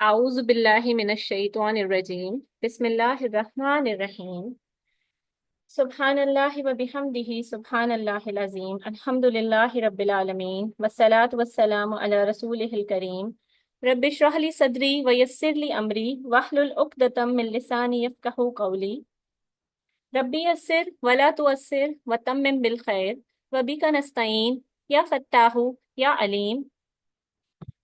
اعوذ باللہ من الشیطان الرجیم بسم اللہ الرحمن الرحیم سبحان اللہ و بحمدہ سبحان اللہ العظیم الحمد للہ رب العالمین والصلاة والسلام علی رسولہ الکریم رب اشرح لی صدری ویسر لی امری واحلل عقدۃ من لسانی یفقہوا قولی ربی یسر ولا تعسر وتمم بالخیر وبک نستعین یا فتاح یا علیم۔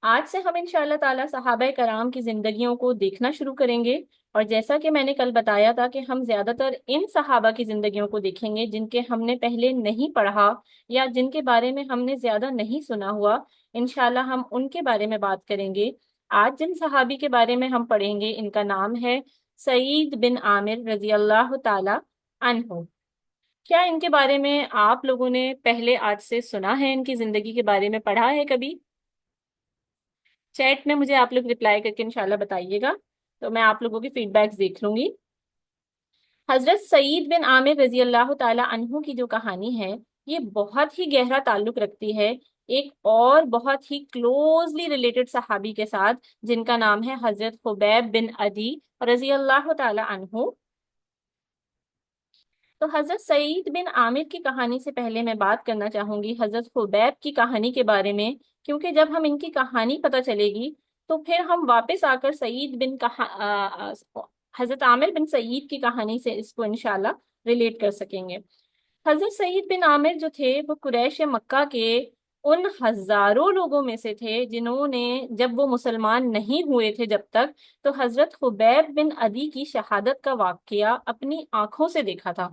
آج سے ہم انشاءاللہ تعالیٰ صحابہ کرام کی زندگیوں کو دیکھنا شروع کریں گے، اور جیسا کہ میں نے کل بتایا تھا کہ ہم زیادہ تر ان صحابہ کی زندگیوں کو دیکھیں گے جن کے ہم نے پہلے نہیں پڑھا یا جن کے بارے میں ہم نے زیادہ نہیں سنا ہوا۔ انشاءاللہ ہم ان کے بارے میں بات کریں گے۔ آج جن صحابی کے بارے میں ہم پڑھیں گے ان کا نام ہے سعید بن عامر رضی اللہ تعالیٰ عنہ۔ کیا ان کے بارے میں آپ لوگوں نے پہلے آج سے سنا ہے؟ ان کی زندگی کے بارے میں پڑھا ہے کبھی؟ چیٹ میں مجھے آپ لوگ رپلائی کر کے انشاءاللہ بتائیے گا، تو میں آپ لوگوں کی فیڈ بیکس دیکھ لوں گی۔ حضرت سعید بن عامر رضی اللہ تعالی عنہ کی جو کہانی ہے یہ بہت ہی گہرا تعلق رکھتی ہے ایک اور بہت ہی کلوزلی ریلیٹڈ صحابی کے ساتھ جن کا نام ہے حضرت خبیب بن عدی رضی اللہ تعالی عنہ۔ تو حضرت سعید بن عامر کی کہانی سے پہلے میں بات کرنا چاہوں گی حضرت خبیب کی کہانی کے بارے میں، کیونکہ جب ہم ان کی کہانی پتہ چلے گی تو پھر ہم واپس آ کر حضرت عامر بن سعید کی کہانی سے اس کو انشاءاللہ ریلیٹ کر سکیں گے۔ حضرت سعید بن عامر جو تھے وہ قریش مکہ کے ان ہزاروں لوگوں میں سے تھے جنہوں نے جب وہ مسلمان نہیں ہوئے تھے جب تک، تو حضرت خبیب بن عدی کی شہادت کا واقعہ اپنی آنکھوں سے دیکھا تھا۔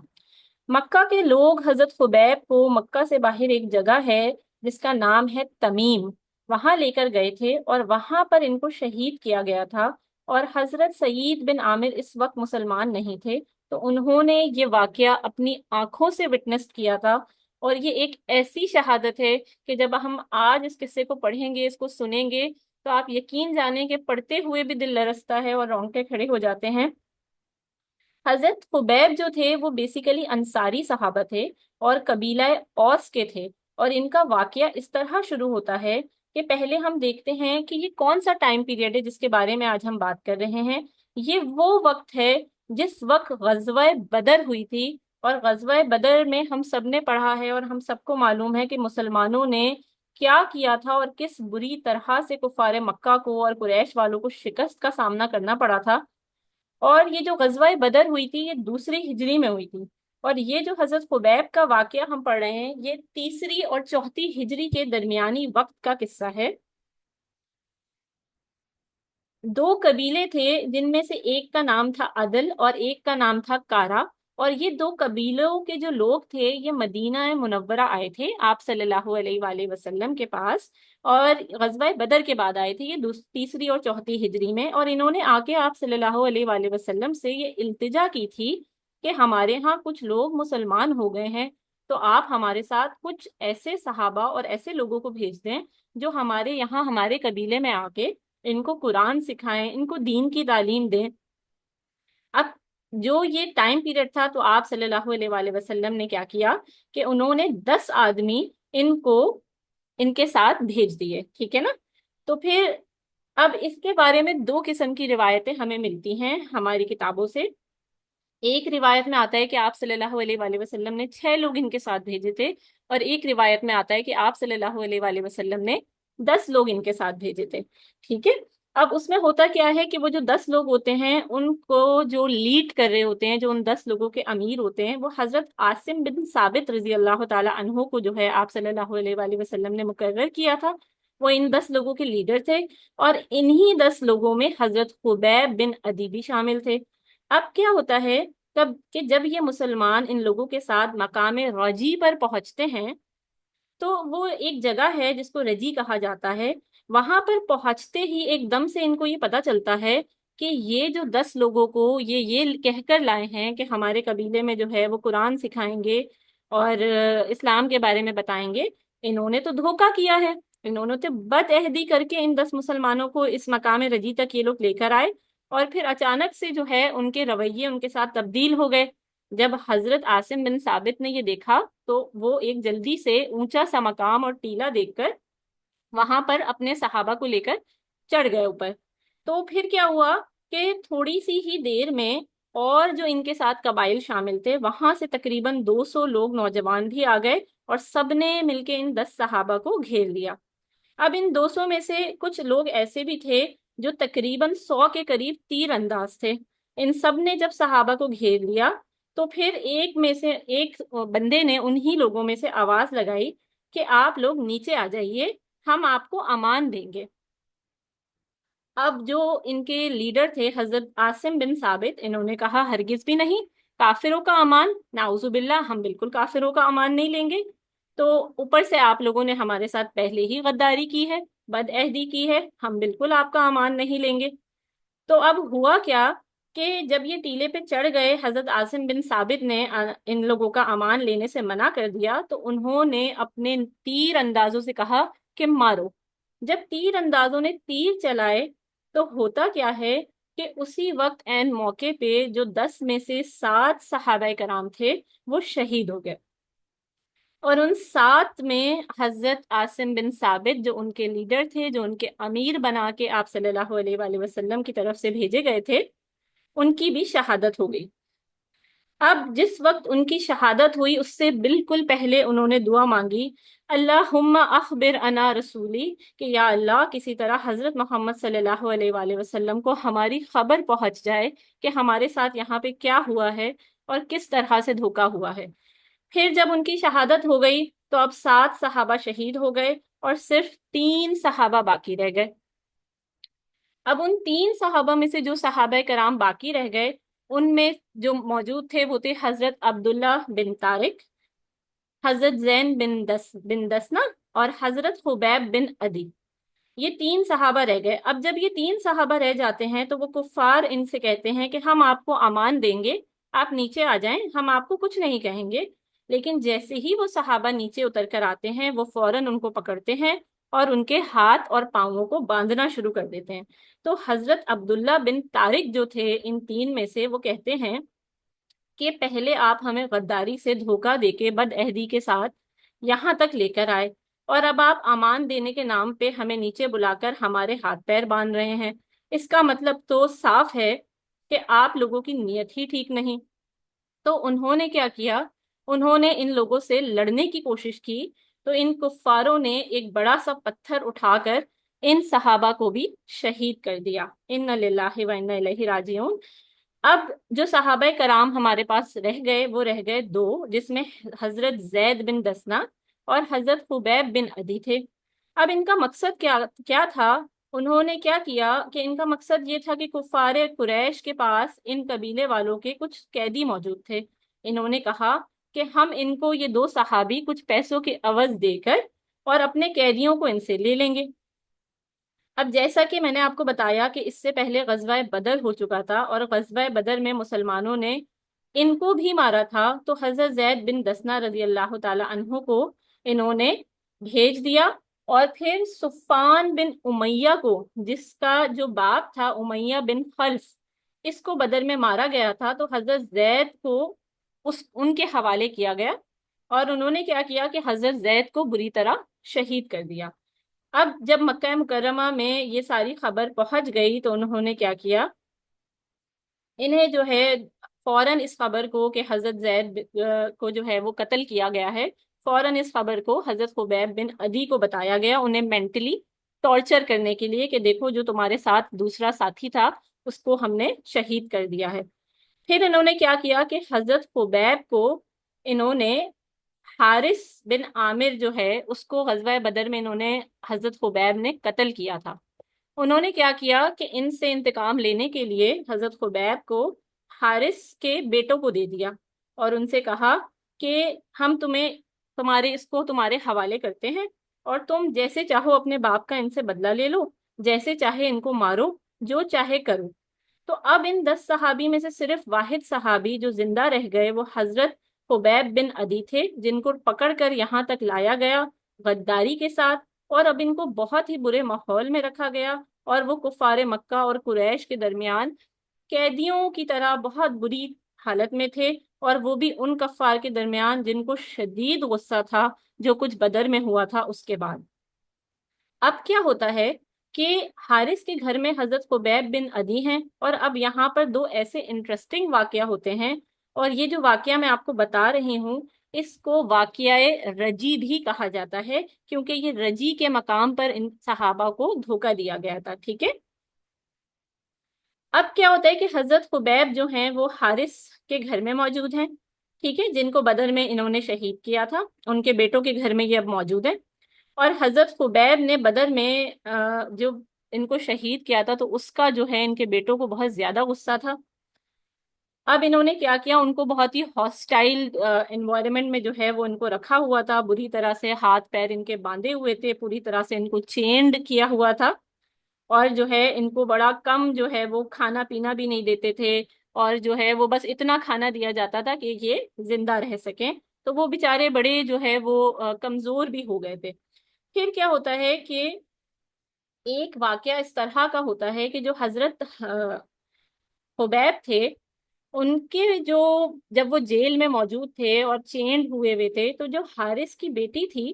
مکہ کے لوگ حضرت خبیب کو مکہ سے باہر ایک جگہ ہے جس کا نام ہے تمیم، وہاں لے کر گئے تھے اور وہاں پر ان کو شہید کیا گیا تھا، اور حضرت سعید بن عامر اس وقت مسلمان نہیں تھے، تو انہوں نے یہ واقعہ اپنی آنکھوں سے وٹنس کیا تھا۔ اور یہ ایک ایسی شہادت ہے کہ جب ہم آج اس قصے کو پڑھیں گے، اس کو سنیں گے، تو آپ یقین جانیں کہ پڑھتے ہوئے بھی دل لرزتا ہے اور رونگٹے کھڑے ہو جاتے ہیں۔ حضرت خبیب جو تھے وہ بیسیکلی انصاری صحابہ تھے اور قبیلہ اوس کے تھے، اور ان کا واقعہ اس طرح شروع ہوتا ہے کہ پہلے ہم دیکھتے ہیں کہ یہ کون سا ٹائم پیریڈ ہے جس کے بارے میں آج ہم بات کر رہے ہیں۔ یہ وہ وقت ہے جس وقت غزوہ بدر ہوئی تھی، اور غزوہ بدر میں ہم سب نے پڑھا ہے اور ہم سب کو معلوم ہے کہ مسلمانوں نے کیا کیا تھا اور کس بری طرح سے کفار مکہ کو اور قریش والوں کو شکست کا سامنا کرنا پڑا تھا۔ اور یہ جو غزوہ بدر ہوئی تھی یہ دوسری ہجری میں ہوئی تھی، اور یہ جو حضرت خبیب کا واقعہ ہم پڑھ رہے ہیں یہ تیسری اور چوتھی ہجری کے درمیانی وقت کا قصہ ہے۔ دو قبیلے تھے جن میں سے ایک کا نام تھا عدل اور ایک کا نام تھا کارا، اور یہ دو قبیلوں کے جو لوگ تھے یہ مدینہ منورہ آئے تھے آپ صلی اللہ علیہ وآلہ وسلم کے پاس، اور غزوہ بدر کے بعد آئے تھے یہ تیسری اور چوتھی ہجری میں، اور انہوں نے آ کے آپ صلی اللہ علیہ وآلہ وسلم سے یہ التجا کی تھی کہ ہمارے ہاں کچھ لوگ مسلمان ہو گئے ہیں، تو آپ ہمارے ساتھ کچھ ایسے صحابہ اور ایسے لوگوں کو بھیج دیں جو ہمارے یہاں ہمارے قبیلے میں آ کے ان کو قرآن سکھائیں، ان کو دین کی تعلیم دیں۔ اب جو یہ ٹائم پیریڈ تھا تو آپ صلی اللہ علیہ وآلہ وسلم نے کیا کیا کہ انہوں نے 10 آدمی ان کو ان کے ساتھ بھیج دیے، ٹھیک ہے نا؟ تو پھر اب اس کے بارے میں دو قسم کی روایتیں ہمیں ملتی ہیں ہماری کتابوں سے۔ ایک روایت میں آتا ہے کہ آپ صلی اللہ علیہ وآلہ وسلم نے 6 لوگ ان کے ساتھ بھیجے تھے، اور ایک روایت میں آتا ہے کہ آپ صلی اللہ علیہ وآلہ وسلم نے 10 لوگ ان کے ساتھ بھیجے تھے، ٹھیک ہے؟ اب اس میں ہوتا کیا ہے کہ وہ جو 10 لوگ ہوتے ہیں ان کو جو لیڈ کر رہے ہوتے ہیں، جو ان 10 لوگوں کے امیر ہوتے ہیں، وہ حضرت عاصم بن ثابت رضی اللہ تعالی عنہ کو جو ہے آپ صلی اللہ علیہ وآلہ وسلم نے مقرر کیا تھا، وہ ان 10 لوگوں کے لیڈر تھے، اور انہی 10 لوگوں میں حضرت خبیب بن عدی بھی شامل تھے۔ اب کیا ہوتا ہے کہ جب یہ مسلمان ان لوگوں کے ساتھ مقام رجی پر پہنچتے ہیں، تو وہ ایک جگہ ہے جس کو رجی کہا جاتا ہے، وہاں پر پہنچتے ہی ایک دم سے ان کو یہ پتا چلتا ہے کہ یہ جو 10 لوگوں کو یہ کہہ کر لائے ہیں کہ ہمارے قبیلے میں جو ہے وہ قرآن سکھائیں گے اور اسلام کے بارے میں بتائیں گے، انہوں نے تو دھوکہ کیا ہے، انہوں نے تو بد عہدی کر کے ان 10 مسلمانوں کو اس مقام رجی تک یہ لوگ لے کر آئے، اور پھر اچانک سے جو ہے ان کے رویے ان کے ساتھ تبدیل ہو گئے۔ جب حضرت عاصم بن ثابت نے یہ دیکھا تو وہ ایک جلدی سے اونچا سا مقام اور ٹیلا دیکھ کر وہاں پر اپنے صحابہ کو لے کر چڑھ گئے اوپر۔ تو پھر کیا ہوا کہ تھوڑی سی ہی دیر میں اور جو ان کے ساتھ قبائل شامل تھے وہاں سے تقریباً 200 لوگ نوجوان بھی آ گئے اور سب نے مل کے ان 10 صحابہ کو گھیر لیا۔ اب ان 200 میں سے کچھ لوگ ایسے بھی تھے جو تقریباً 100 کے قریب تیر انداز تھے۔ ان سب نے جب صحابہ کو گھیر لیا تو پھر ایک بندے نے انہی لوگوں میں سے آواز لگائی کہ آپ لوگ نیچے آ جائیے، ہم آپ کو امان دیں گے۔ اب جو ان کے لیڈر تھے حضرت عاصم بن ثابت، انہوں نے کہا ہرگز بھی نہیں، کافروں کا امان، نعوذ باللہ، ہم بالکل کافروں کا امان نہیں لیں گے۔ تو اوپر سے آپ لوگوں نے ہمارے ساتھ پہلے ہی غداری کی ہے، بد عہدی کی ہے، ہم بالکل آپ کا امان نہیں لیں گے۔ تو اب ہوا کیا کہ جب یہ ٹیلے پہ چڑھ گئے، حضرت عاصم بن ثابت نے ان لوگوں کا امان لینے سے منع کر دیا، تو انہوں نے اپنے تیر اندازوں سے کہا کہ مارو۔ جب تیر اندازوں نے تیر چلائے تو ہوتا کیا ہے کہ اسی وقت عین موقع پہ جو 10 میں سے 7 صحابہ کرام تھے وہ شہید ہو گئے، اور ان 7 میں حضرت عاصم بن ثابت جو ان کے لیڈر تھے، جو ان کے امیر بنا کے آپ صلی اللہ علیہ وآلہ وسلم کی طرف سے بھیجے گئے تھے، ان کی بھی شہادت ہو گئی۔ اب جس وقت ان کی شہادت ہوئی اس سے بالکل پہلے انہوں نے دعا مانگی، اللہم اخبر انا رسولی، کہ یا اللہ کسی طرح حضرت محمد صلی اللہ علیہ وآلہ وسلم کو ہماری خبر پہنچ جائے کہ ہمارے ساتھ یہاں پہ کیا ہوا ہے اور کس طرح سے دھوکا ہوا ہے۔ پھر جب ان کی شہادت ہو گئی تو اب 7 صحابہ شہید ہو گئے اور صرف 3 صحابہ باقی رہ گئے۔ اب ان 3 صحابہ میں سے جو صحابہ کرام باقی رہ گئے ان میں جو موجود تھے وہ تھے حضرت عبداللہ بن طارق، حضرت زین بن دسنا اور حضرت خبیب بن عدی۔ یہ 3 صحابہ رہ گئے۔ اب جب یہ 3 صحابہ رہ جاتے ہیں تو وہ کفار ان سے کہتے ہیں کہ ہم آپ کو امان دیں گے، آپ نیچے آ جائیں، ہم آپ کو کچھ نہیں کہیں گے۔ لیکن جیسے ہی وہ صحابہ نیچے اتر کر آتے ہیں وہ فوراً ان کو پکڑتے ہیں اور ان کے ہاتھ اور پاؤں کو باندھنا شروع کر دیتے ہیں۔ تو حضرت عبداللہ بن طارق جو تھے ان 3 میں سے، وہ کہتے ہیں کہ پہلے آپ ہمیں غداری سے دھوکہ دے کے بد عہدی کے ساتھ یہاں تک لے کر آئے، اور اب آپ امان دینے کے نام پہ ہمیں نیچے بلا کر ہمارے ہاتھ پیر باندھ رہے ہیں۔ اس کا مطلب تو صاف ہے کہ آپ لوگوں کی نیت ہی ٹھیک نہیں۔ تو انہوں نے کیا کیا، انہوں نے ان لوگوں سے لڑنے کی کوشش کی، تو ان کفاروں نے ایک بڑا سا پتھر اٹھا کر ان صحابہ کو بھی شہید کر دیا۔ انا للہ و انا الیہ راجعون۔ اب جو صحابہ کرام ہمارے پاس رہ گئے وہ رہ گئے 2، جس میں حضرت زید بن دسنا اور حضرت خبیب بن عدی تھے۔ اب ان کا مقصد کیا تھا؟ انہوں نے کیا کیا کہ ان کا مقصد یہ تھا کہ کفار قریش کے پاس ان قبیلے والوں کے کچھ قیدی موجود تھے۔ انہوں نے کہا کہ ہم ان کو یہ 2 صحابی کچھ پیسوں کے عوض دے کر اور اپنے قیدیوں کو ان سے لے لیں گے۔ اب جیسا کہ میں نے آپ کو بتایا کہ اس سے پہلے غزوہ بدر ہو چکا تھا اور غزوہ بدر میں مسلمانوں نے ان کو بھی مارا تھا، تو حضرت زید بن دسنا رضی اللہ تعالی عنہ کو انہوں نے بھیج دیا، اور پھر صفان بن امیہ کو، جس کا جو باپ تھا امیہ بن خلف، اس کو بدر میں مارا گیا تھا، تو حضرت زید کو ان کے حوالے کیا گیا، اور انہوں نے کیا کیا کہ حضرت زید کو بری طرح شہید کر دیا۔ اب جب مکہ مکرمہ میں یہ ساری خبر پہنچ گئی تو انہوں نے کیا کیا، انہیں جو ہے فوراً اس خبر کو کہ حضرت زید کو جو ہے وہ قتل کیا گیا ہے، فوراً اس خبر کو حضرت خبیب بن عدی کو بتایا گیا، انہیں مینٹلی ٹارچر کرنے کے لیے کہ دیکھو جو تمہارے ساتھ دوسرا ساتھی تھا اس کو ہم نے شہید کر دیا ہے۔ پھر انہوں نے کیا کیا کہ حضرت خبیب کو انہوں نے، حارث بن عامر جو ہے اس کو غزوہ بدر میں انہوں نے حضرت خبیب نے قتل کیا تھا۔ انہوں نے کیا کیا کہ ان سے انتقام لینے کے لیے حضرت خبیب کو حارث کے بیٹوں کو دے دیا، اور ان سے کہا کہ ہم اس کو تمہارے حوالے کرتے ہیں، اور تم جیسے چاہو اپنے باپ کا ان سے بدلہ لے لو، جیسے چاہے ان کو مارو، جو چاہے کرو۔ تو اب ان 10 صحابی میں سے صرف واحد صحابی جو زندہ رہ گئے وہ حضرت خبیب بن عدی تھے، جن کو پکڑ کر یہاں تک لایا گیا غداری کے ساتھ، اور اب ان کو بہت ہی برے ماحول میں رکھا گیا، اور وہ کفار مکہ اور قریش کے درمیان قیدیوں کی طرح بہت بری حالت میں تھے، اور وہ بھی ان کفار کے درمیان جن کو شدید غصہ تھا جو کچھ بدر میں ہوا تھا اس کے بعد۔ اب کیا ہوتا ہے کہ حارث کے گھر میں حضرت خبیب بن عدی ہیں، اور اب یہاں پر دو ایسے انٹرسٹنگ واقعہ ہوتے ہیں، اور یہ جو واقعہ میں آپ کو بتا رہی ہوں اس کو واقعہ رجی بھی کہا جاتا ہے، کیونکہ یہ رجی کے مقام پر ان صحابہ کو دھوکہ دیا گیا تھا، ٹھیک ہے۔ اب کیا ہوتا ہے کہ حضرت خبیب جو ہیں وہ حارث کے گھر میں موجود ہیں، ٹھیک ہے، جن کو بدر میں انہوں نے شہید کیا تھا، ان کے بیٹوں کے گھر میں یہ اب موجود ہے۔ اور حضرت خبیب نے بدر میں جو ان کو شہید کیا تھا تو اس کا جو ہے ان کے بیٹوں کو بہت زیادہ غصہ تھا۔ اب انہوں نے کیا کیا، ان کو بہت ہی ہاسٹائل انوائرمنٹ میں جو ہے وہ ان کو رکھا ہوا تھا، بری طرح سے ہاتھ پیر ان کے باندھے ہوئے تھے، پوری طرح سے ان کو چینڈ کیا ہوا تھا، اور جو ہے ان کو بڑا کم جو ہے وہ کھانا پینا بھی نہیں دیتے تھے، اور جو ہے وہ بس اتنا کھانا دیا جاتا تھا کہ یہ زندہ رہ سکیں، تو وہ بیچارے بڑے جو ہے وہ کمزور بھی ہو گئے تھے۔ پھر کیا ہوتا ہے کہ ایک واقعہ اس طرح کا ہوتا ہے کہ جو حضرت خبیب تھے، ان کے جو جب وہ جیل میں موجود تھے اور چینڈ ہوئے ہوئے تھے، تو جو حارث کی بیٹی تھی،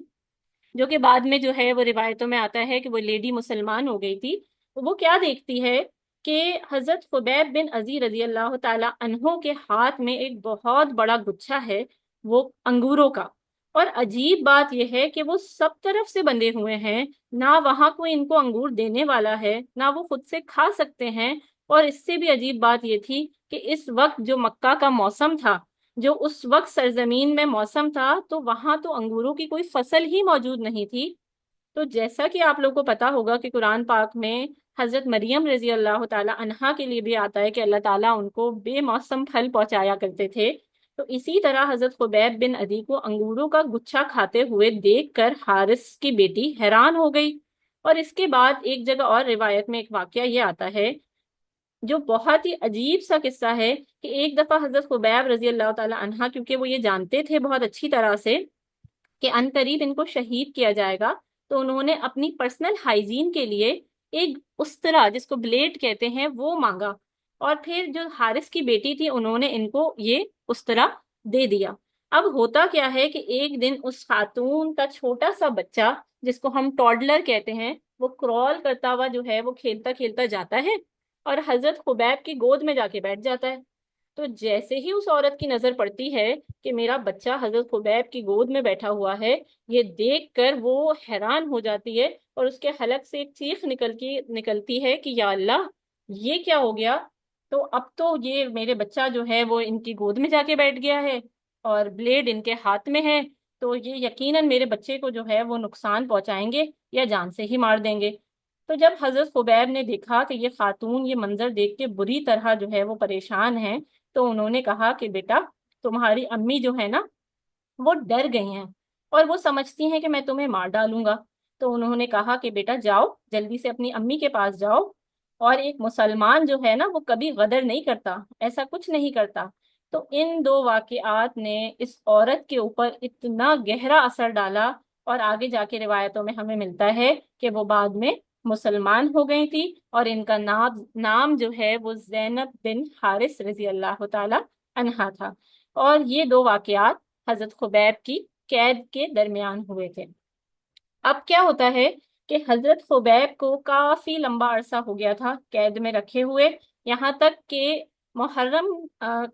جو کہ بعد میں جو ہے وہ روایتوں میں آتا ہے کہ وہ لیڈی مسلمان ہو گئی تھی، تو وہ کیا دیکھتی ہے کہ حضرت خبیب بن عزی رضی اللہ تعالی عنہ کے ہاتھ میں ایک بہت بڑا گچھا ہے وہ انگوروں کا، اور عجیب بات یہ ہے کہ وہ سب طرف سے بندھے ہوئے ہیں، نہ وہاں کوئی ان کو انگور دینے والا ہے، نہ وہ خود سے کھا سکتے ہیں، اور اس سے بھی عجیب بات یہ تھی کہ اس وقت جو مکہ کا موسم تھا، جو اس وقت سرزمین میں موسم تھا، تو وہاں تو انگوروں کی کوئی فصل ہی موجود نہیں تھی۔ تو جیسا کہ آپ لوگوں کو پتا ہوگا کہ قرآن پاک میں حضرت مریم رضی اللہ تعالی عنہا کے لیے بھی آتا ہے کہ اللہ تعالیٰ ان کو بے موسم پھل پہنچایا کرتے تھے، تو اسی طرح حضرت خبیب بن عدی کو انگوروں کا گچھا کھاتے ہوئے دیکھ کر حارث کی بیٹی حیران ہو گئی۔ اور اس کے بعد ایک جگہ اور روایت میں ایک واقعہ یہ آتا ہے جو بہت ہی عجیب سا قصہ ہے، کہ ایک دفعہ حضرت خبیب رضی اللہ تعالی عنہ، کیونکہ وہ یہ جانتے تھے بہت اچھی طرح سے کہ ان قریب ان کو شہید کیا جائے گا، تو انہوں نے اپنی پرسنل ہائیجین کے لیے ایک استرا، جس کو بلیڈ کہتے ہیں، وہ مانگا، اور پھر جو حارث کی بیٹی تھی انہوں نے ان کو یہ استرا دے دیا۔ اب ہوتا کیا ہے کہ ایک دن اس خاتون کا چھوٹا سا بچہ، جس کو ہم ٹوڈلر کہتے ہیں، وہ کرال کرتا ہوا جو ہے وہ کھیلتا کھیلتا جاتا ہے اور حضرت خبیب کی گود میں جا کے بیٹھ جاتا ہے۔ تو جیسے ہی اس عورت کی نظر پڑتی ہے کہ میرا بچہ حضرت خبیب کی گود میں بیٹھا ہوا ہے، یہ دیکھ کر وہ حیران ہو جاتی ہے، اور اس کے حلق سے ایک چیخ نکلتی ہے کہ یا اللہ، یہ کیا ہو گیا؟ تو اب تو یہ میرے بچہ جو ہے وہ ان کی گود میں جا کے بیٹھ گیا ہے، اور بلیڈ ان کے ہاتھ میں ہے، تو یہ یقیناً میرے بچے کو جو ہے وہ نقصان پہنچائیں گے یا جان سے ہی مار دیں گے۔ تو جب حضرت خبیب نے دیکھا کہ یہ خاتون یہ منظر دیکھ کے بری طرح جو ہے وہ پریشان ہیں، تو انہوں نے کہا کہ بیٹا، تمہاری امی جو ہے نا وہ ڈر گئی ہیں، اور وہ سمجھتی ہیں کہ میں تمہیں مار ڈالوں گا۔ تو انہوں نے کہا کہ بیٹا جاؤ، جلدی سے اپنی امی کے پاس جاؤ، اور ایک مسلمان جو ہے نا وہ کبھی غدر نہیں کرتا، ایسا کچھ نہیں کرتا۔ تو ان دو واقعات نے اس عورت کے اوپر اتنا گہرا اثر ڈالا، اور آگے جا کے روایتوں میں ہمیں ملتا ہے کہ وہ بعد میں مسلمان ہو گئی تھی، اور ان کا نام جو ہے وہ زینب بن حارث رضی اللہ تعالی عنہا تھا۔ اور یہ دو واقعات حضرت خبیب کی قید کے درمیان ہوئے تھے۔ اب کیا ہوتا ہے کہ حضرت خبیب کو کافی لمبا عرصہ ہو گیا تھا قید میں رکھے ہوئے، یہاں تک کہ محرم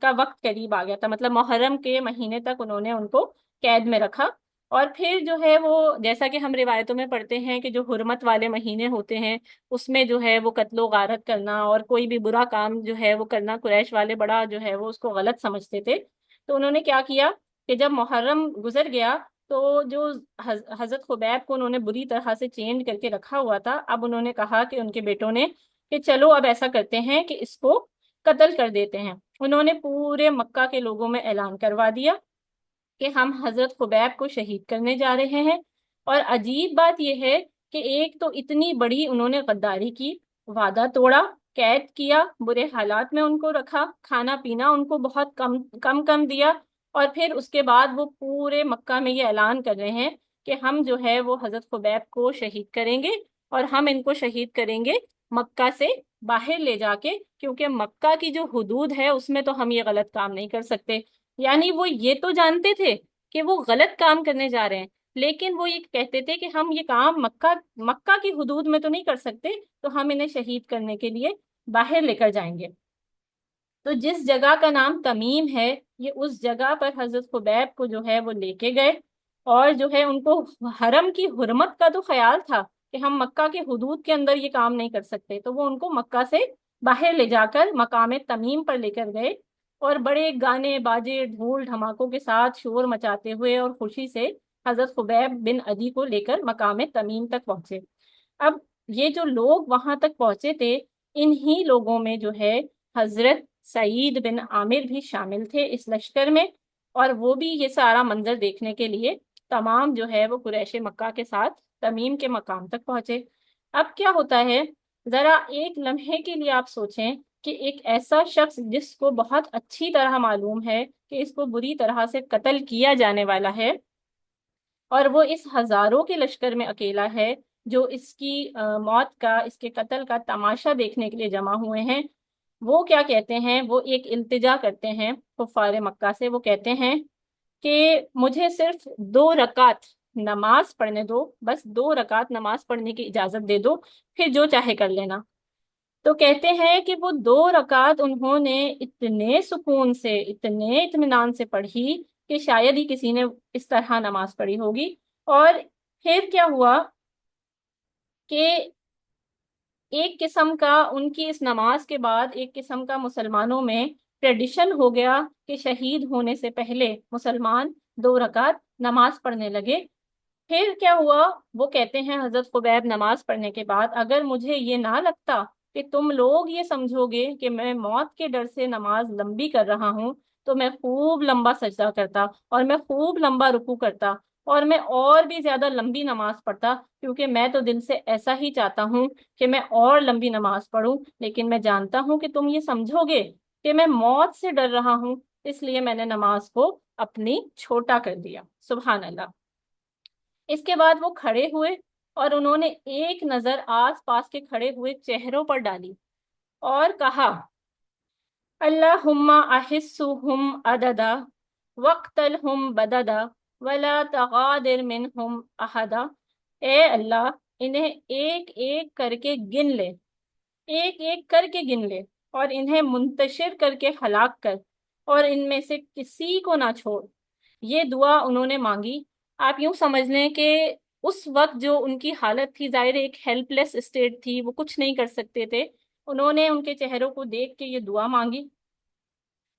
کا وقت قریب آ گیا تھا، مطلب محرم کے مہینے تک انہوں نے ان کو قید میں رکھا۔ اور پھر جو ہے وہ، جیسا کہ ہم روایتوں میں پڑھتے ہیں کہ جو حرمت والے مہینے ہوتے ہیں اس میں جو ہے وہ قتل و غارت کرنا اور کوئی بھی برا کام جو ہے وہ کرنا، قریش والے بڑا جو ہے وہ اس کو غلط سمجھتے تھے۔ تو انہوں نے کیا کیا کہ جب محرم گزر گیا تو جو حضرت خبیب کو انہوں نے بری طرح سے چینج کر کے رکھا ہوا تھا، اب انہوں نے کہا کہ ان کے بیٹوں نے کہ چلو اب ایسا کرتے ہیں کہ اس کو قتل کر دیتے ہیں۔ انہوں نے پورے مکہ کے لوگوں میں اعلان کروا دیا کہ ہم حضرت خبیب کو شہید کرنے جا رہے ہیں۔ اور عجیب بات یہ ہے کہ ایک تو اتنی بڑی انہوں نے غداری کی، وعدہ توڑا، قید کیا، برے حالات میں ان کو رکھا، کھانا پینا ان کو بہت کم دیا، اور پھر اس کے بعد وہ پورے مکہ میں یہ اعلان کر رہے ہیں کہ ہم جو ہے وہ حضرت خبیب کو شہید کریں گے، اور ہم ان کو شہید کریں گے مکہ سے باہر لے جا کے، کیونکہ مکہ کی جو حدود ہے اس میں تو ہم یہ غلط کام نہیں کر سکتے۔ یعنی وہ یہ تو جانتے تھے کہ وہ غلط کام کرنے جا رہے ہیں، لیکن وہ یہ کہتے تھے کہ ہم یہ کام مکہ کی حدود میں تو نہیں کر سکتے، تو ہم انہیں شہید کرنے کے لیے باہر لے کر جائیں گے۔ تو جس جگہ کا نام تمیم ہے، یہ اس جگہ پر حضرت خبیب کو جو ہے وہ لے کے گئے، اور جو ہے ان کو حرم کی حرمت کا تو خیال تھا کہ ہم مکہ کے حدود کے اندر یہ کام نہیں کر سکتے، تو وہ ان کو مکہ سے باہر لے جا کر مقام تمیم پر لے کر گئے، اور بڑے گانے باجے ڈھول دھماکوں کے ساتھ شور مچاتے ہوئے اور خوشی سے حضرت خبیب بن عدی کو لے کر مقام تمیم تک پہنچے۔ اب یہ جو لوگ وہاں تک پہنچے تھے، انہی لوگوں میں جو ہے حضرت سعید بن عامر بھی شامل تھے اس لشکر میں، اور وہ بھی یہ سارا منظر دیکھنے کے لیے تمام جو ہے وہ قریش مکہ کے ساتھ تمیم کے مقام تک پہنچے۔ اب کیا ہوتا ہے، ذرا ایک لمحے کے لیے آپ سوچیں کہ ایک ایسا شخص جس کو بہت اچھی طرح معلوم ہے کہ اس کو بری طرح سے قتل کیا جانے والا ہے، اور وہ اس ہزاروں کے لشکر میں اکیلا ہے جو اس کی موت کا، اس کے قتل کا تماشا دیکھنے کے لیے جمع ہوئے ہیں، وہ کیا کہتے ہیں، وہ ایک التجا کرتے ہیں کفار مکہ سے۔ وہ کہتے ہیں کہ مجھے صرف 2 رکعت نماز پڑھنے دو، بس 2 رکعت نماز پڑھنے کی اجازت دے دو، پھر جو چاہے کر لینا۔ تو کہتے ہیں کہ وہ 2 رکعت انہوں نے اتنے سکون سے، اتنے اطمینان سے پڑھی کہ شاید ہی کسی نے اس طرح نماز پڑھی ہوگی۔ اور پھر کیا ہوا کہ ایک قسم کا ان کی اس نماز کے بعد ایک قسم کا مسلمانوں میں ٹریڈیشن ہو گیا کہ شہید ہونے سے پہلے مسلمان 2 رکعت نماز پڑھنے لگے۔ پھر کیا ہوا، وہ کہتے ہیں حضرت خبیب نماز پڑھنے کے بعد، اگر مجھے یہ نہ لگتا کہ تم لوگ یہ سمجھو گے کہ میں موت کے ڈر سے نماز لمبی کر رہا ہوں، تو میں خوب لمبا سجدہ کرتا، اور میں خوب لمبا رکوع کرتا، اور میں اور بھی زیادہ لمبی نماز پڑھتا، کیونکہ میں تو دل سے ایسا ہی چاہتا ہوں کہ میں اور لمبی نماز پڑھوں، لیکن میں جانتا ہوں کہ تم یہ سمجھو گے کہ میں موت سے ڈر رہا ہوں، اس لیے میں نے نماز کو اپنی چھوٹا کر دیا۔ سبحان اللہ۔ اس کے بعد وہ کھڑے ہوئے، اور انہوں نے ایک نظر آس پاس کے کھڑے ہوئے چہروں پر ڈالی، اور کہا اللہم احسہم عددا وقتلہم بددا ولا تغادر منہم احدا۔ اے اللہ، انہیں ایک ایک کر کے گن لے، ایک ایک کر کے گن لے، اور انہیں منتشر کر کے ہلاک کر، اور ان میں سے کسی کو نہ چھوڑ۔ یہ دعا انہوں نے مانگی۔ آپ یوں سمجھ لیں کہ اس وقت جو ان کی حالت تھی، ظاہر ایک ہیلپ لیس اسٹیٹ تھی، وہ کچھ نہیں کر سکتے تھے، انہوں نے ان کے چہروں کو دیکھ کے یہ دعا مانگی،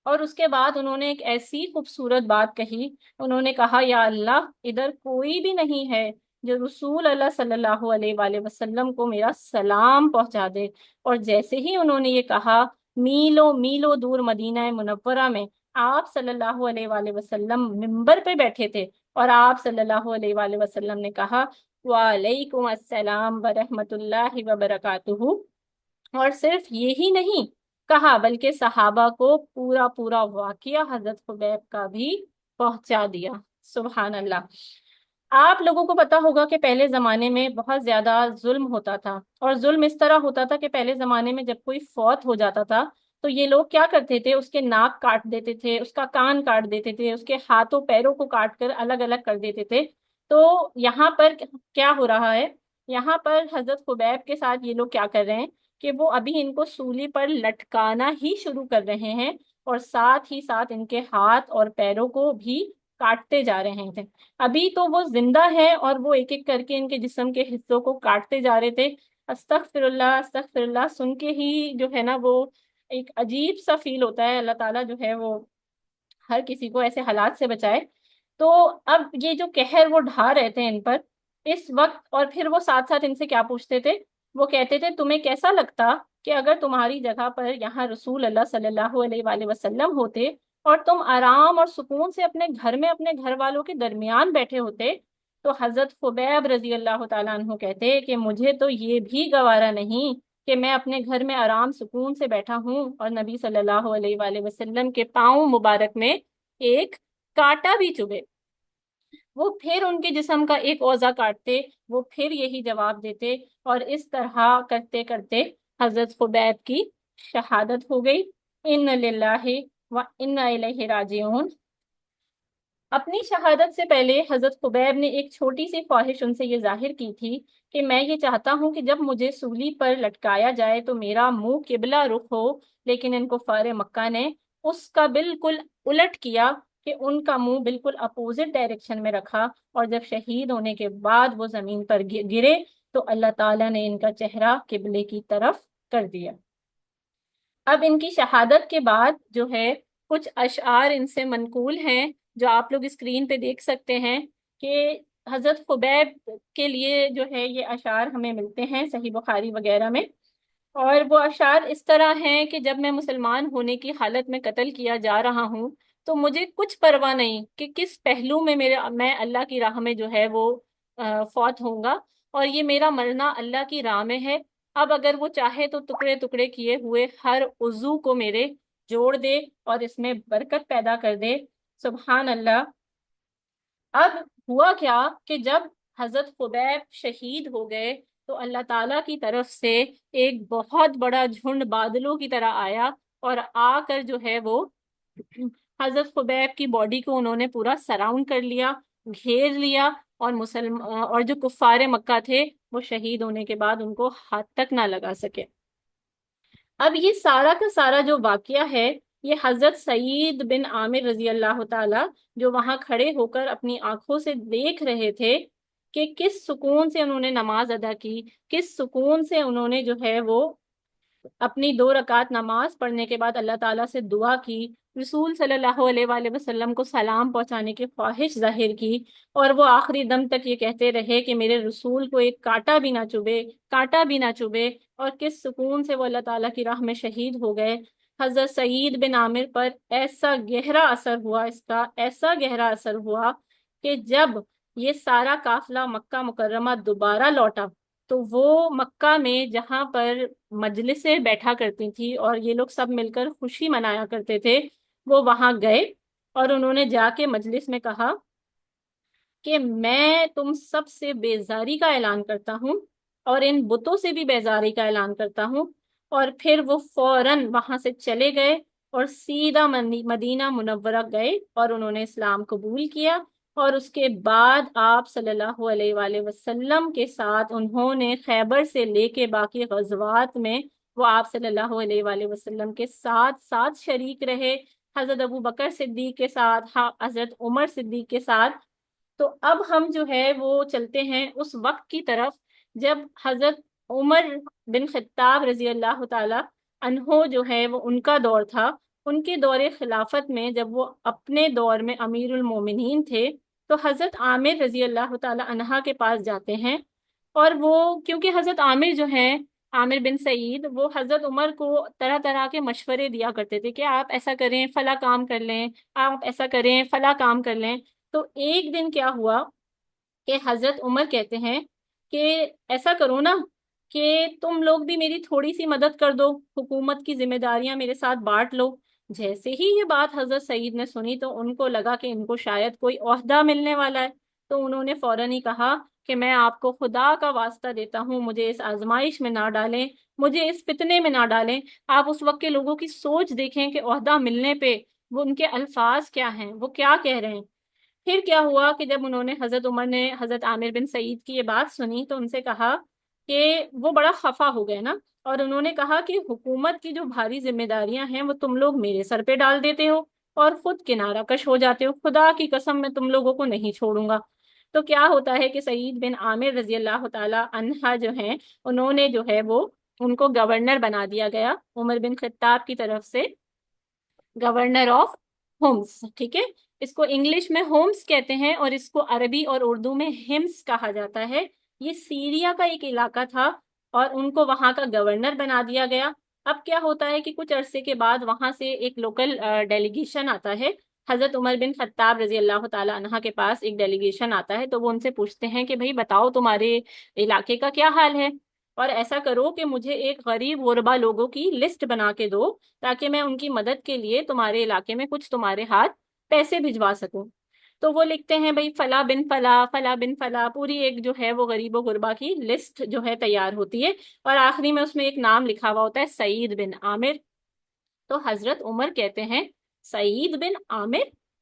اور اس کے بعد انہوں نے ایک ایسی خوبصورت بات کہی۔ انہوں نے کہا یا اللہ، ادھر کوئی بھی نہیں ہے جو رسول اللہ صلی اللہ علیہ وآلہ وسلم کو میرا سلام پہنچا دے۔ اور جیسے ہی انہوں نے یہ کہا، میلوں میلوں دور مدینہ منورہ میں آپ صلی اللہ علیہ وآلہ وسلم منبر پہ بیٹھے تھے، اور آپ صلی اللہ علیہ وآلہ وسلم نے کہا وعلیکم السلام ورحمۃ اللہ وبرکاتہ۔ اور صرف یہی نہیں کہا، بلکہ صحابہ کو پورا پورا واقعہ حضرت خبیب کا بھی پہنچا دیا۔ سبحان اللہ۔ آپ لوگوں کو پتا ہوگا کہ پہلے زمانے میں بہت زیادہ ظلم ہوتا تھا، اور ظلم اس طرح ہوتا تھا کہ پہلے زمانے میں جب کوئی فوت ہو جاتا تھا تو یہ لوگ کیا کرتے تھے، اس کے ناک کاٹ دیتے تھے، اس کا کان کاٹ دیتے تھے، اس کے ہاتھوں پیروں کو کاٹ کر الگ الگ کر دیتے تھے۔ تو یہاں پر کیا ہو رہا ہے، یہاں پر حضرت خبیب کے ساتھ یہ لوگ کیا کر رہے ہیں کہ وہ ابھی ان کو سولی پر لٹکانا ہی شروع کر رہے ہیں، اور ساتھ ہی ساتھ ان کے ہاتھ اور پیروں کو بھی کاٹتے جا رہے تھے۔ ابھی تو وہ زندہ ہے، اور وہ ایک ایک کر کے ان کے جسم کے حصوں کو کاٹتے جا رہے تھے۔ استغفر اللہ استغفر اللہ سن کے ہی جو ہے نا وہ ایک عجیب سا فیل ہوتا ہے۔ اللہ تعالیٰ جو ہے وہ ہر کسی کو ایسے حالات سے بچائے۔ تو اب یہ جو قہر وہ ڈھا رہے تھے ان پر اس وقت، اور پھر وہ ساتھ ساتھ ان سے کیا پوچھتے تھے، وہ کہتے تھے تمہیں کیسا لگتا کہ اگر تمہاری جگہ پر یہاں رسول اللہ صلی اللہ علیہ وآلہ وسلم ہوتے، اور تم آرام اور سکون سے اپنے گھر میں اپنے گھر والوں کے درمیان بیٹھے ہوتے۔ تو حضرت خبیب رضی اللہ تعالیٰ عنہ کہتے کہ مجھے تو یہ بھی گوارا نہیں کہ میں اپنے گھر میں آرام سکون سے بیٹھا ہوں، اور نبی صلی اللہ علیہ وآلہ وسلم کے پاؤں مبارک میں ایک کانٹا بھی چبھے۔ وہ پھر ان کے جسم کا ایک اوزا کاٹتے، وہ پھر یہی جواب دیتے، اور اس طرح کرتے کرتے حضرت خبیب کی شہادت ہو گئی۔ ان للہ و انا الیہ راجعون۔ اپنی شہادت سے پہلے حضرت خبیب نے ایک چھوٹی سی خواہش ان سے یہ ظاہر کی تھی کہ میں یہ چاہتا ہوں کہ جب مجھے سولی پر لٹکایا جائے تو میرا منہ قبلہ رخ ہو، لیکن ان کفار مکہ نے اس کا بالکل الٹ کیا کہ ان کا منہ بالکل اپوزٹ ڈائریکشن میں رکھا، اور جب شہید ہونے کے بعد وہ زمین پر گرے تو اللہ تعالیٰ نے ان کا چہرہ قبلے کی طرف کر دیا۔ اب ان کی شہادت کے بعد جو ہے کچھ اشعار ان سے منقول ہیں جو آپ لوگ اسکرین پہ دیکھ سکتے ہیں کہ حضرت خبیب کے لیے جو ہے یہ اشعار ہمیں ملتے ہیں صحیح بخاری وغیرہ میں، اور وہ اشعار اس طرح ہیں کہ جب میں مسلمان ہونے کی حالت میں قتل کیا جا رہا ہوں تو مجھے کچھ پرواہ نہیں کہ کس پہلو میں میں اللہ کی راہ میں جو ہے وہ فوت ہوں گا، اور یہ میرا مرنا اللہ کی راہ میں ہے۔ اب اگر وہ چاہے تو ٹکڑے ٹکڑے کیے ہوئے ہر عضو کو میرے جوڑ دے اور اس میں برکت پیدا کر دے، سبحان اللہ۔ اب ہوا کیا کہ جب حضرت خبیب شہید ہو گئے تو اللہ تعالیٰ کی طرف سے ایک بہت بڑا جھنڈ بادلوں کی طرح آیا اور آ کر جو ہے وہ حضرت خبیب کی باڈی کو انہوں نے پورا سراؤنڈ کر لیا، گھیر لیا، اور جو کفار مکہ تھے وہ شہید ہونے کے بعد ان کو ہاتھ تک نہ لگا سکے۔ اب یہ سارا کا سارا جو واقعہ ہے یہ حضرت سعید بن عامر رضی اللہ تعالی جو وہاں کھڑے ہو کر اپنی آنکھوں سے دیکھ رہے تھے کہ کس سکون سے انہوں نے نماز ادا کی، کس سکون سے انہوں نے جو ہے وہ اپنی 2 رکعت نماز پڑھنے کے بعد اللہ تعالیٰ سے دعا کی، رسول صلی اللہ علیہ وآلہ وسلم کو سلام پہنچانے کی خواہش ظاہر کی، اور وہ آخری دم تک یہ کہتے رہے کہ میرے رسول کو ایک کانٹا بھی نہ چبھے، کانٹا بھی نہ چبھے، اور کس سکون سے وہ اللہ تعالیٰ کی راہ میں شہید ہو گئے۔ حضرت سعید بن عامر پر ایسا گہرا اثر ہوا، اس کا ایسا گہرا اثر ہوا کہ جب یہ سارا قافلہ مکہ مکرمہ دوبارہ لوٹا تو وہ مکہ میں جہاں پر مجلسیں بیٹھا کرتی تھی اور یہ لوگ سب مل کر خوشی منایا کرتے تھے، وہ وہاں گئے اور انہوں نے جا کے مجلس میں کہا کہ میں تم سب سے بیزاری کا اعلان کرتا ہوں اور ان بتوں سے بھی بیزاری کا اعلان کرتا ہوں، اور پھر وہ فوراً وہاں سے چلے گئے اور سیدھا مدینہ منورہ گئے اور انہوں نے اسلام قبول کیا، اور اس کے بعد آپ صلی اللہ علیہ وآلہ وسلم کے ساتھ انہوں نے خیبر سے لے کے باقی غزوات میں وہ آپ صلی اللہ علیہ وآلہ وسلم کے ساتھ ساتھ شریک رہے، حضرت ابو بکر صدیق کے ساتھ، حضرت عمر صدیق کے ساتھ۔ تو اب ہم جو ہے وہ چلتے ہیں اس وقت کی طرف جب حضرت عمر بن خطاب رضی اللہ تعالی عنہ جو ہے وہ ان کا دور تھا، ان کے دور خلافت میں جب وہ اپنے دور میں امیر المومنین تھے تو حضرت عامر رضی اللہ تعالی عنہ کے پاس جاتے ہیں، اور وہ کیونکہ حضرت عامر جو ہیں، عامر بن سعید، وہ حضرت عمر کو طرح طرح کے مشورے دیا کرتے تھے کہ آپ ایسا کریں فلاں کام کر لیں، آپ ایسا کریں فلاں کام کر لیں۔ تو ایک دن کیا ہوا کہ حضرت عمر کہتے ہیں کہ ایسا کرو نا کہ تم لوگ بھی میری تھوڑی سی مدد کر دو، حکومت کی ذمہ داریاں میرے ساتھ بانٹ لو۔ جیسے ہی یہ بات حضرت سعید نے سنی تو ان کو لگا کہ ان کو شاید کوئی عہدہ ملنے والا ہے، تو انہوں نے فوراً ہی کہا کہ میں آپ کو خدا کا واسطہ دیتا ہوں مجھے اس آزمائش میں نہ ڈالیں، مجھے اس فتنے میں نہ ڈالیں۔ آپ اس وقت کے لوگوں کی سوچ دیکھیں کہ عہدہ ملنے پہ وہ ان کے الفاظ کیا ہیں، وہ کیا کہہ رہے ہیں۔ پھر کیا ہوا کہ جب انہوں نے حضرت عمر نے حضرت عامر بن سعید کی یہ بات سنی تو ان سے کہا کہ وہ بڑا خفا ہو گئے نا، اور انہوں نے کہا کہ حکومت کی جو بھاری ذمہ داریاں ہیں وہ تم لوگ میرے سر پہ ڈال دیتے ہو اور خود کنارہ کش ہو جاتے ہو، خدا کی قسم میں تم لوگوں کو نہیں چھوڑوں گا۔ تو کیا ہوتا ہے کہ سعید بن عامر رضی اللہ تعالی عنہ جو ہیں انہوں نے جو ہے وہ ان کو گورنر بنا دیا گیا عمر بن خطاب کی طرف سے، گورنر آف ہومس، ٹھیک ہے، اس کو انگلش میں ہومس کہتے ہیں اور اس کو عربی اور اردو میں ہمس کہا جاتا ہے۔ یہ سیریا کا ایک علاقہ تھا اور ان کو وہاں کا گورنر بنا دیا گیا۔ اب کیا ہوتا ہے کہ کچھ عرصے کے بعد وہاں سے ایک لوکل ڈیلیگیشن آتا ہے، حضرت عمر بن خطاب رضی اللہ تعالی عنہ کے پاس ایک ڈیلیگیشن آتا ہے، تو وہ ان سے پوچھتے ہیں کہ بھئی بتاؤ تمہارے علاقے کا کیا حال ہے، اور ایسا کرو کہ مجھے ایک غریب غربا لوگوں کی لسٹ بنا کے دو تاکہ میں ان کی مدد کے لیے تمہارے علاقے میں کچھ تمہارے ہاتھ پیسے بھجوا سکوں۔ تو وہ لکھتے ہیں بھئی فلاں بن فلاں، فلاں بن فلاں، پوری ایک جو ہے وہ غریب و غربا کی لسٹ جو ہے تیار ہوتی ہے، اور آخری میں اس میں ایک نام لکھا ہوا ہوتا ہے سعید بن عامر۔ تو حضرت عمر کہتے ہیں سعید بن عامر،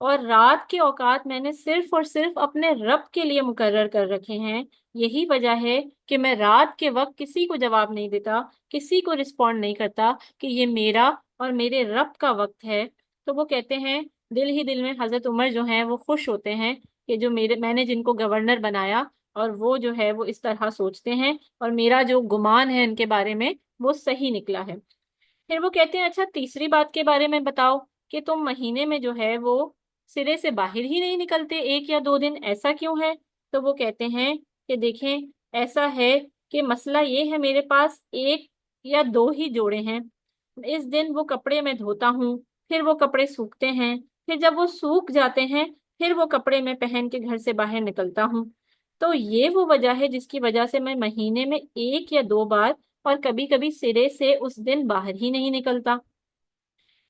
اور رات کے اوقات میں نے صرف اور صرف اپنے رب کے لیے مقرر کر رکھے ہیں۔ یہی وجہ ہے کہ میں رات کے وقت کسی کو جواب نہیں دیتا، کسی کو رسپونڈ نہیں کرتا کہ یہ میرا اور میرے رب کا وقت ہے۔ تو وہ کہتے ہیں دل ہی دل میں حضرت عمر جو ہیں وہ خوش ہوتے ہیں کہ جو میں نے جن کو گورنر بنایا اور وہ جو ہے وہ اس طرح سوچتے ہیں، اور میرا جو گمان ہے ان کے بارے میں وہ صحیح نکلا ہے۔ پھر وہ کہتے ہیں اچھا تیسری بات کے بارے میں بتاؤ کہ تم مہینے میں جو ہے وہ سرے سے باہر ہی نہیں نکلتے، 1 یا 2 دن، ایسا کیوں ہے؟ تو وہ کہتے ہیں کہ دیکھیں ایسا ہے کہ مسئلہ یہ ہے، میرے پاس 1 یا 2 ہی جوڑے ہیں۔ اس دن وہ کپڑے میں دھوتا ہوں، پھر وہ کپڑے سوکھتے ہیں، پھر جب وہ سوکھ جاتے ہیں پھر وہ کپڑے میں پہن کے گھر سے باہر نکلتا ہوں۔ تو یہ وہ وجہ ہے جس کی وجہ سے میں مہینے میں 1 یا 2 بار اور کبھی کبھی سرے سے اس دن باہر ہی نہیں نکلتا۔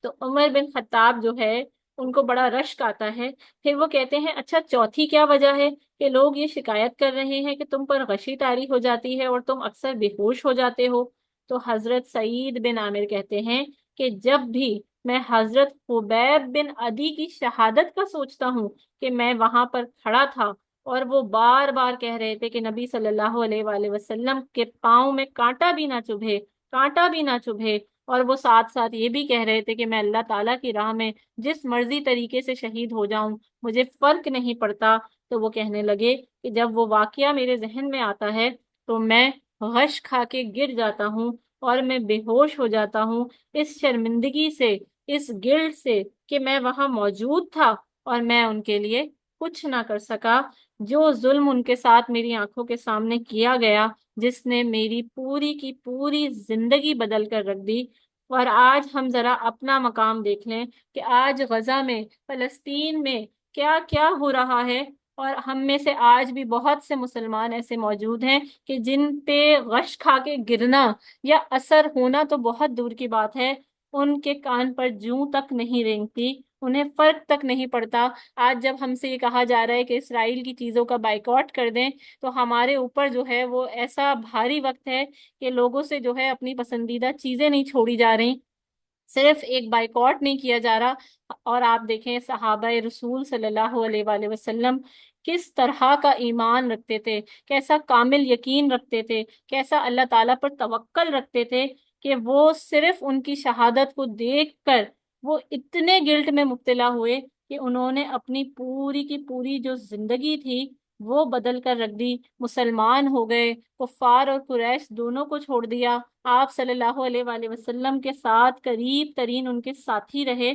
تو عمر بن خطاب جو ہے ان کو بڑا رشک آتا ہے۔ پھر وہ کہتے ہیں اچھا چوتھی کیا وجہ ہے کہ لوگ یہ شکایت کر رہے ہیں کہ تم پر غشی طاری ہو جاتی ہے اور تم اکثر بے ہوش ہو جاتے ہو؟ تو حضرت سعید بن عامر کہتے ہیں کہ جب بھی میں حضرت خبیب بن عدی کی شہادت کا سوچتا ہوں کہ میں وہاں پر کھڑا تھا اور وہ بار بار کہہ رہے تھے کہ نبی صلی اللہ علیہ وآلہ وسلم کے پاؤں میں کانٹا بھی نہ چبھے، کانٹا بھی نہ چبھے، اور وہ ساتھ ساتھ یہ بھی کہہ رہے تھے کہ میں اللہ تعالیٰ کی راہ میں جس مرضی طریقے سے شہید ہو جاؤں مجھے فرق نہیں پڑتا۔ تو وہ کہنے لگے کہ جب وہ واقعہ میرے ذہن میں آتا ہے تو میں غش کھا کے گر جاتا ہوں اور میں بے ہوش ہو جاتا ہوں، اس شرمندگی سے، اس گلٹ سے کہ میں وہاں موجود تھا اور میں ان کے لیے کچھ نہ کر سکا۔ جو ظلم ان کے ساتھ میری آنکھوں کے سامنے کیا گیا، جس نے میری پوری کی پوری زندگی بدل کر رکھ دی۔ اور آج ہم ذرا اپنا مقام دیکھ لیں کہ آج غزہ میں، فلسطین میں کیا کیا ہو رہا ہے، اور ہم میں سے آج بھی بہت سے مسلمان ایسے موجود ہیں کہ جن پہ غش کھا کے گرنا یا اثر ہونا تو بہت دور کی بات ہے، ان کے کان پر جوں تک نہیں رینگتی، انہیں فرق تک نہیں پڑتا۔ آج جب ہم سے یہ کہا جا رہا ہے کہ اسرائیل کی چیزوں کا بائیکاٹ کر دیں، تو ہمارے اوپر جو ہے وہ ایسا بھاری وقت ہے کہ لوگوں سے جو ہے اپنی پسندیدہ چیزیں نہیں چھوڑی جا رہی، صرف ایک بائیکاٹ نہیں کیا جا رہا۔ اور آپ دیکھیں صحابہ رسول صلی اللہ علیہ وآلہ وسلم کس طرح کا ایمان رکھتے تھے، کیسا کامل یقین رکھتے تھے، کیسا اللہ تعالیٰ پر توکل رکھتے تھے کہ وہ صرف ان کی شہادت کو دیکھ کر وہ اتنے گلٹ میں مبتلا ہوئے کہ انہوں نے اپنی پوری کی پوری جو زندگی تھی وہ بدل کر رکھ دی، مسلمان ہو گئے، کفار اور قریش دونوں کو چھوڑ دیا، آپ صلی اللہ علیہ وآلہ وسلم کے ساتھ قریب ترین ان کے ساتھی رہے۔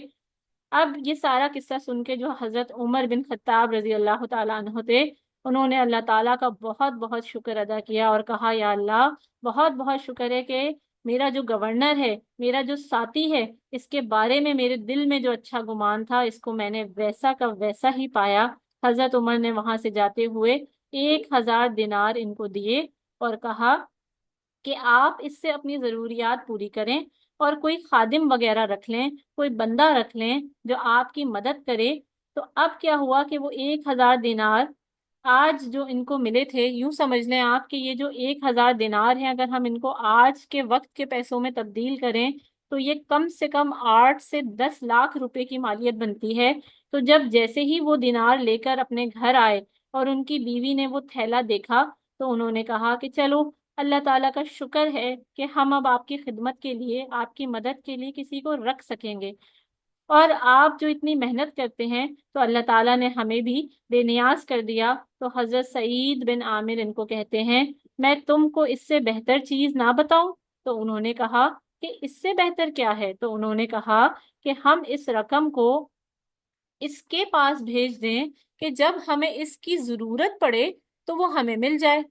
اب یہ سارا قصہ سن کے جو حضرت عمر بن خطاب رضی اللہ تعالیٰ عنہ تھے، انہوں نے اللہ تعالیٰ کا بہت بہت شکر ادا کیا اور کہا یا اللہ بہت بہت شکر ہے کہ میرا جو گورنر ہے، میرا جو ساتھی ہے، اس کے بارے میں میرے دل میں جو اچھا گمان تھا اس کو میں نے ویسا کا ویسا ہی پایا۔ حضرت عمر نے وہاں سے جاتے ہوئے 1000 دینار ان کو دیے اور کہا کہ آپ اس سے اپنی ضروریات پوری کریں اور کوئی خادم وغیرہ رکھ لیں، کوئی بندہ رکھ لیں جو آپ کی مدد کرے۔ تو اب کیا ہوا کہ وہ 1000 دینار آج جو ان کو ملے تھے، یوں سمجھ لیں آپ کہ یہ جو 1000 دینار ہیں اگر ہم ان کو آج کے وقت کے پیسوں میں تبدیل کریں تو یہ کم سے کم 8 سے 10 لاکھ روپے کی مالیت بنتی ہے۔ تو جب جیسے ہی وہ دینار لے کر اپنے گھر آئے اور ان کی بیوی نے وہ تھیلا دیکھا تو انہوں نے کہا کہ چلو اللہ تعالیٰ کا شکر ہے کہ ہم اب آپ کی خدمت کے لیے، آپ کی مدد کے لیے کسی کو رکھ سکیں گے، اور آپ جو اتنی محنت کرتے ہیں تو اللہ تعالیٰ نے ہمیں بھی بے نیاز کر دیا۔ تو حضرت سعید بن عامر ان کو کہتے ہیں میں تم کو اس سے بہتر چیز نہ بتاؤں؟ تو انہوں نے کہا کہ اس سے بہتر کیا ہے؟ تو انہوں نے کہا کہ ہم اس رقم کو اس کے پاس بھیج دیں کہ جب ہمیں اس کی ضرورت پڑے تو وہ ہمیں مل جائے۔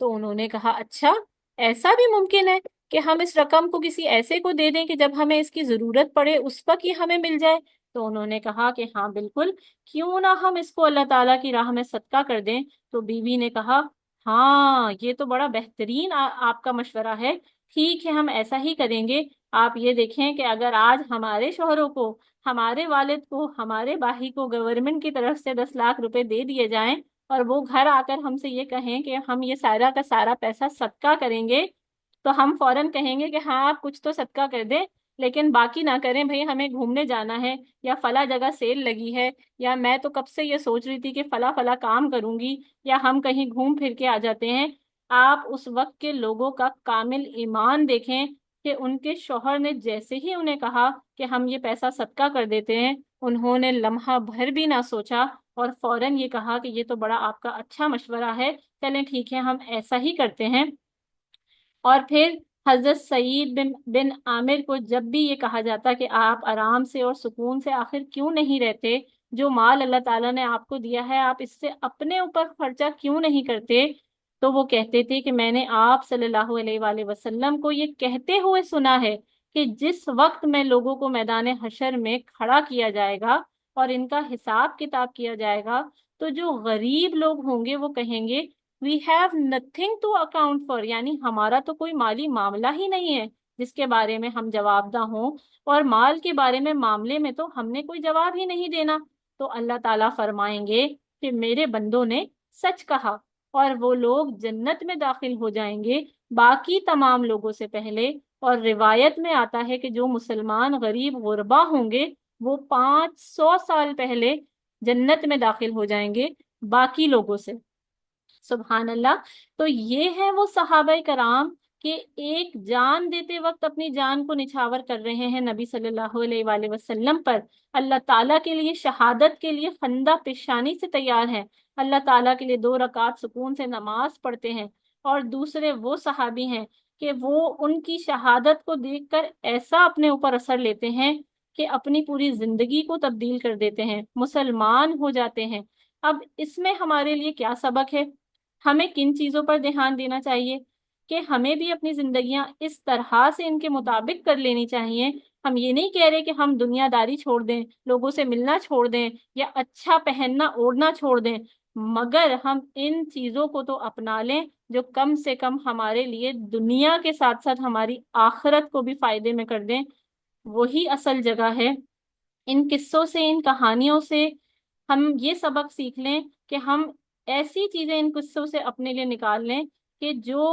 تو انہوں نے کہا اچھا ایسا بھی ممکن ہے کہ ہم اس رقم کو کسی ایسے کو دے دیں کہ جب ہمیں اس کی ضرورت پڑے اس وقت یہ ہمیں مل جائے؟ تو انہوں نے کہا کہ ہاں بالکل، کیوں نہ ہم اس کو اللہ تعالیٰ کی راہ میں صدقہ کر دیں۔ تو بیوی نے کہا ہاں یہ تو بڑا بہترین آپ کا مشورہ ہے، ٹھیک ہے ہم ایسا ہی کریں گے۔ آپ یہ دیکھیں کہ اگر آج ہمارے شوہروں کو، ہمارے والد کو، ہمارے باہی کو گورنمنٹ کی طرف سے 10 لاکھ روپے دے دیے جائیں اور وہ گھر آ کر ہم سے یہ کہیں کہ ہم یہ سارا کا سارا پیسہ صدقہ کریں گے، تو ہم فوراً کہیں گے کہ ہاں آپ کچھ تو صدقہ کر دیں۔ لیکن باقی نہ کریں بھئی ہمیں گھومنے جانا ہے یا فلاں جگہ سیل لگی ہے یا میں تو کب سے یہ سوچ رہی تھی کہ فلاں فلاں کام کروں گی، یا ہم کہیں گھوم پھر کے آ جاتے ہیں۔ آپ اس وقت کے لوگوں کا کامل ایمان دیکھیں کہ ان کے شوہر نے جیسے ہی انہیں کہا کہ ہم یہ پیسہ صدقہ کر دیتے ہیں، انہوں نے لمحہ بھر بھی نہ سوچا اور فوراً یہ کہا کہ یہ تو بڑا آپ کا اچھا مشورہ ہے، چلیں ٹھیک ہے ہم ایسا ہی کرتے ہیں۔ اور پھر حضرت سعید بن عامر کو جب بھی یہ کہا جاتا کہ آپ آرام سے اور سکون سے آخر کیوں نہیں رہتے، جو مال اللہ تعالیٰ نے آپ کو دیا ہے آپ اس سے اپنے اوپر خرچہ کیوں نہیں کرتے، تو وہ کہتے تھے کہ میں نے آپ صلی اللہ علیہ وآلہ وسلم کو یہ کہتے ہوئے سنا ہے کہ جس وقت میں لوگوں کو میدان حشر میں کھڑا کیا جائے گا اور ان کا حساب کتاب کیا جائے گا، تو جو غریب لوگ ہوں گے وہ کہیں گے we have nothing to account for, یعنی ہمارا تو کوئی مالی معاملہ ہی نہیں ہے جس کے بارے میں ہم جواب دہ ہوں، اور مال کے بارے میں معاملے میں تو ہم نے کوئی جواب ہی نہیں دینا۔ تو اللہ تعالیٰ فرمائیں گے کہ میرے بندوں نے سچ کہا، اور وہ لوگ جنت میں داخل ہو جائیں گے باقی تمام لوگوں سے پہلے۔ اور روایت میں آتا ہے کہ جو مسلمان غریب غربا ہوں گے وہ 500 سال پہلے جنت میں داخل ہو جائیں گے باقی لوگوں سے۔ سبحان اللہ۔ تو یہ ہے وہ صحابہ کرام کہ ایک جان دیتے وقت اپنی جان کو نچھاور کر رہے ہیں نبی صلی اللہ علیہ وآلہ وسلم پر، اللہ تعالیٰ کے لیے شہادت کے لیے خندہ پیشانی سے تیار ہیں، اللہ تعالیٰ کے لیے 2 رکعت سکون سے نماز پڑھتے ہیں۔ اور دوسرے وہ صحابی ہیں کہ وہ ان کی شہادت کو دیکھ کر ایسا اپنے اوپر اثر لیتے ہیں کہ اپنی پوری زندگی کو تبدیل کر دیتے ہیں، مسلمان ہو جاتے ہیں۔ اب اس میں ہمارے لیے کیا سبق ہے؟ ہمیں کن چیزوں پر دھیان دینا چاہیے کہ ہمیں بھی اپنی زندگیاں اس طرح سے ان کے مطابق کر لینی چاہیے۔ ہم یہ نہیں کہہ رہے کہ ہم دنیا داری چھوڑ دیں، لوگوں سے ملنا چھوڑ دیں یا اچھا پہننا اوڑھنا چھوڑ دیں، مگر ہم ان چیزوں کو تو اپنا لیں جو کم سے کم ہمارے لیے دنیا کے ساتھ ساتھ ہماری آخرت کو بھی فائدے میں کر دیں۔ وہی اصل جگہ ہے۔ ان قصوں سے، ان کہانیوں سے ہم یہ سبق سیکھ لیں کہ ہم ایسی چیزیں ان قصوں سے اپنے لیے نکال لیں کہ جو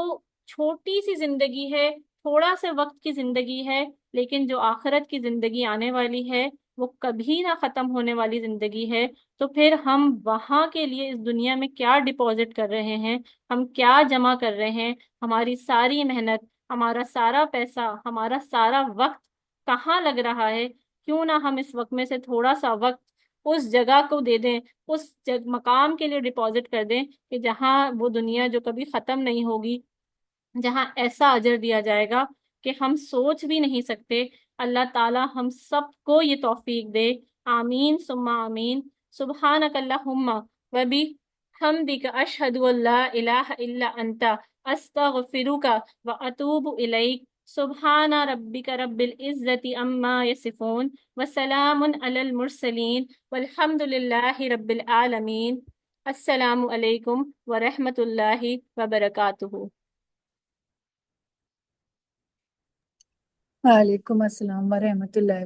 چھوٹی سی زندگی ہے، تھوڑا سے وقت کی زندگی ہے، لیکن جو آخرت کی زندگی آنے والی ہے وہ کبھی نہ ختم ہونے والی زندگی ہے۔ تو پھر ہم وہاں کے لیے اس دنیا میں کیا ڈپازٹ کر رہے ہیں، ہم کیا جمع کر رہے ہیں، ہماری ساری محنت، ہمارا سارا پیسہ، ہمارا سارا وقت کہاں لگ رہا ہے؟ کیوں نہ ہم اس وقت میں سے تھوڑا سا وقت اس جگہ کو دے دیں، اس مقام کے لیے ڈپازٹ کر دیں کہ جہاں وہ دنیا جو کبھی ختم نہیں ہوگی، جہاں ایسا اجر دیا جائے گا کہ ہم سوچ بھی نہیں سکتے۔ اللہ تعالی ہم سب کو یہ توفیق دے، آمین ثم آمین۔ سبحانک اللہم و بحمدک اشہد ان لا الہ الا انت استغفرک و اتوب الیک۔ سبحان ربک رب العزت عما یصفون وسلام علی المرسلین والحمد للہ رب العالمین۔ السلام علیکم ورحمۃ اللہ وبرکاتہ۔ وعلیکم السلام ورحمۃ اللہ